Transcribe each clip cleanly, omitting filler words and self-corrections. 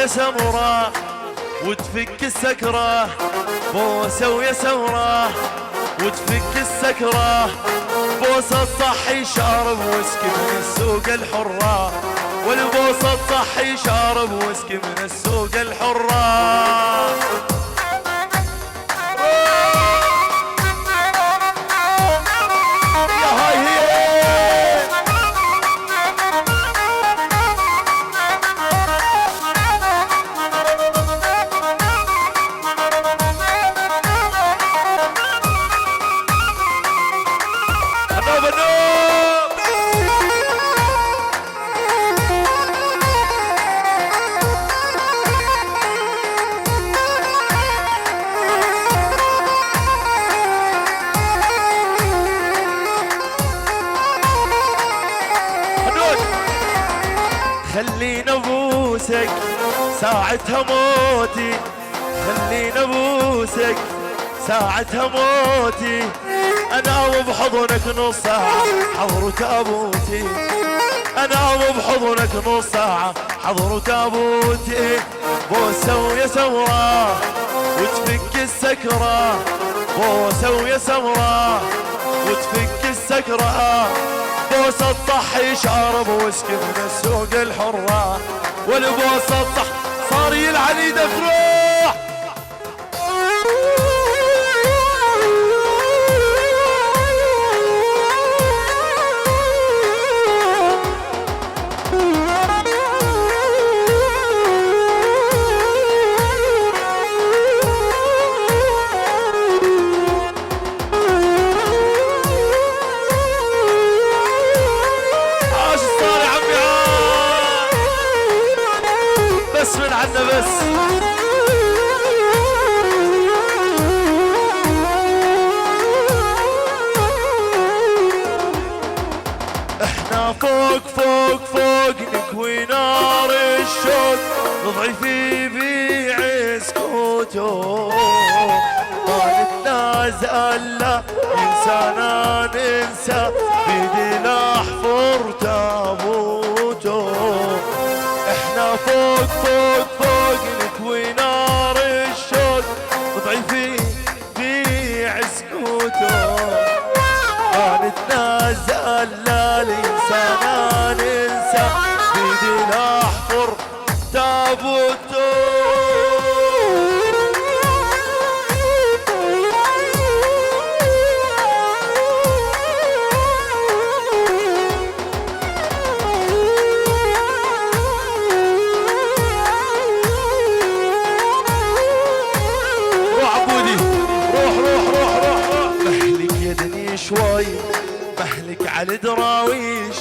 يا سمرة وتفك السكرة، بوسة ويا سمرة وتفك السكرة، بوسة تصحي شارب وسكي من السوق الحرة، والبوسة تصحي شارب وسكي من السوق الحرة. خلينا ابوسك ساعتها موتي، خلينا ابوسك ساعتها موتي، انام بحضنك نص ساعة حضر تابوتي، انام بحضنك نص ساعة حضر تابوتي، بوسة ويا سمرة وتفك السكرة، بوسة ويا سمرة وتفك السكرة، بوسة تضحي شارب وسكي من السوق الحرة، والبوسة تضحي صار يلعن دفروح. بس من عنا بس احنا فوق فوق فوق نكوي نار الشوق، نضعي في بيع سكوته، ما نتنازل لا انسانا ننسى بيدي الاحفر تابوته، احنا فوق فوق فوق نكوي نار الشوق، نضعي في بيع سكوته، ما نتنازل لا الانسان ننسى بيدي الاحفر تابوته. شوي مهلك على دراويش،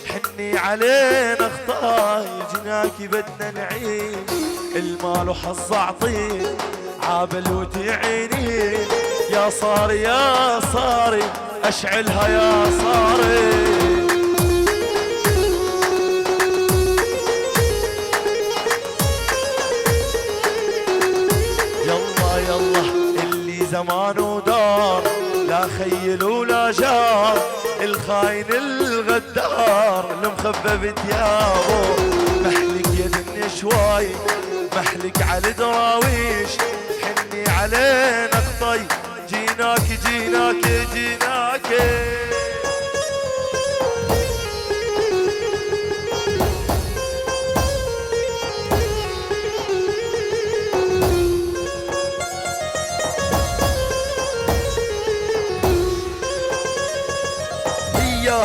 حني علينا خطاي جناكي بدنا نعيش، المال وحظ اعطيه عابل وتعيني، يا صاري يا صاري اشعلها يا صاري. يلا يلا اللي زمانه دار، لا خيل ولا جار، الخاين الغدار المخفف ثيابه، محلك يد النشواي محلك على دراويش، حني علينا خطي جيناك جيناك جيناك.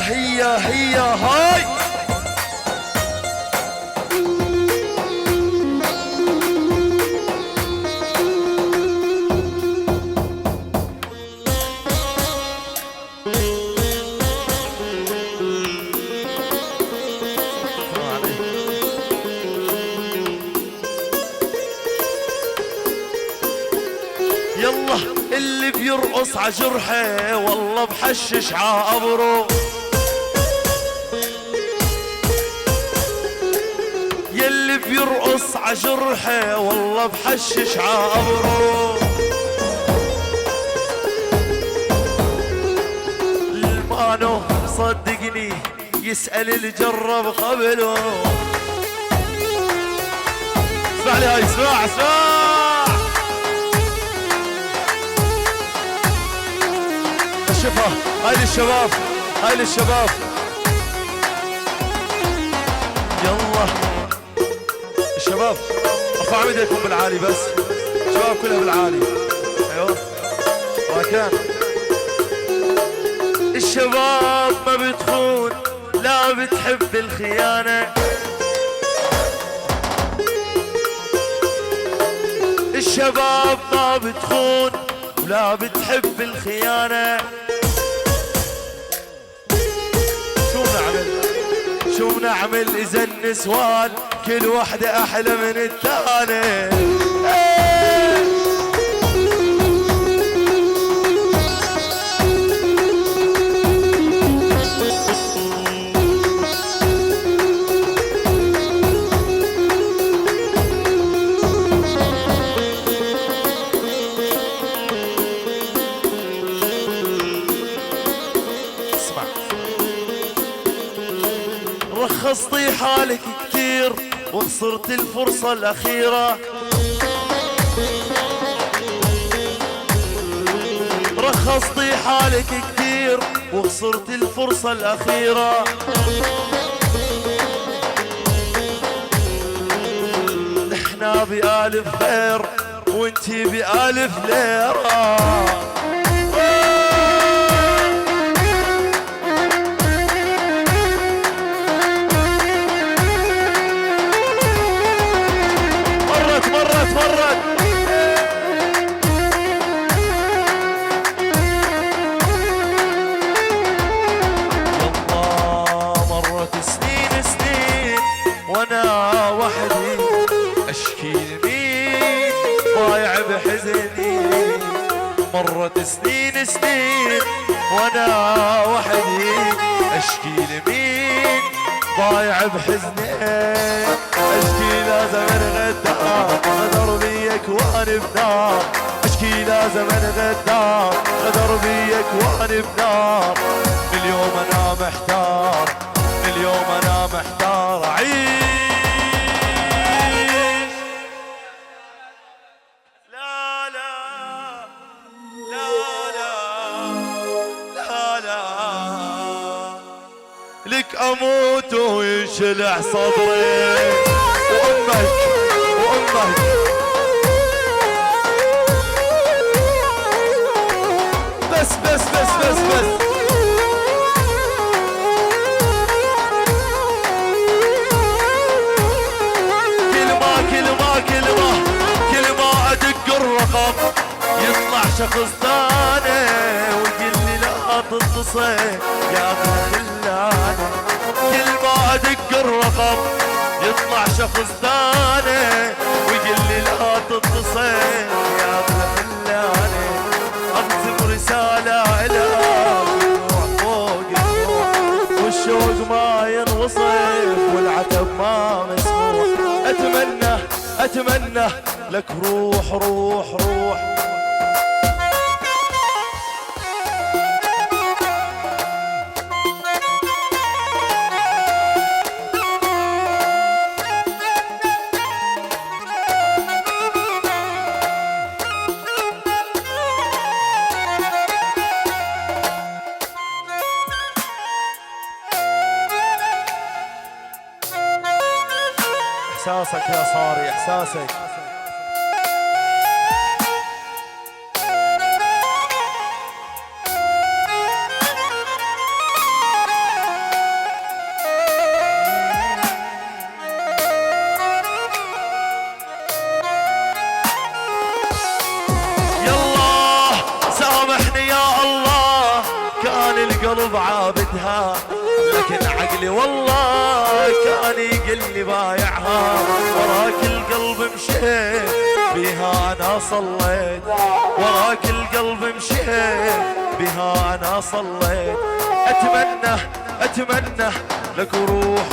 هي هي هاي يلا اللي بيرقص عجرحه والله بحشش عابره، بيرقص عجرحه والله بحشش عابره. المانو صدقني يسأل اللي جرب قبله. اسمع لي هاي، اسمع شوفها، هاي للشباب، هاي للشباب. يلا الشباب ارفعوا ايديكم بالعالي، بس الشباب كلها بالعالي. ايوه مكان. الشباب ما بتخون لا بتحب الخيانة. الشباب ما بتخون ولا بتحب الخيانة. شو بنعمل إذا النسوان كل وحدة أحلى من الثانية؟ رخصتي حالك كتير وخسرت الفرصة الأخيرة. رخصتي حالك كتير وخسرت الفرصة الأخيرة. نحنا بألف خير وانتي بألف ليرة. مرت سنين وانا وحدي اشكي لمين ضايع بحزني. مرت سنين وانا وحدي اشكي لمين ضايع بحزني. اشكي لازم غدار غدر بيك وانا بنار. اشكي لازم غدار غدر بيك وانا بنار. اليوم انا محتار، اليوم انا محتار اعيش. لا لا لا لا لا لا لك اموت وينشلح صدري. وامك بس كل ما ادق الرقم يطلع شخص ثاني ويقول لي لا تتصل يا ابن خلاني. كل ما ادق الرقم يطلع شخص ثاني ويقول لي لا تتصل يا ابن خلاني. اكتب رسالة إلك فوق والشوق ما ينوصف والعتب ما مسموح. أتمنى لك روح. احساسك يا صاري، احساسك. يلا سامحني يا الله كان القلب عابدها لكن عقلي والله كان يقلي بايعها. وراك القلب مشيت بها انا صليت. وراك القلب مشيت بها انا صليت. اتمنى لك روح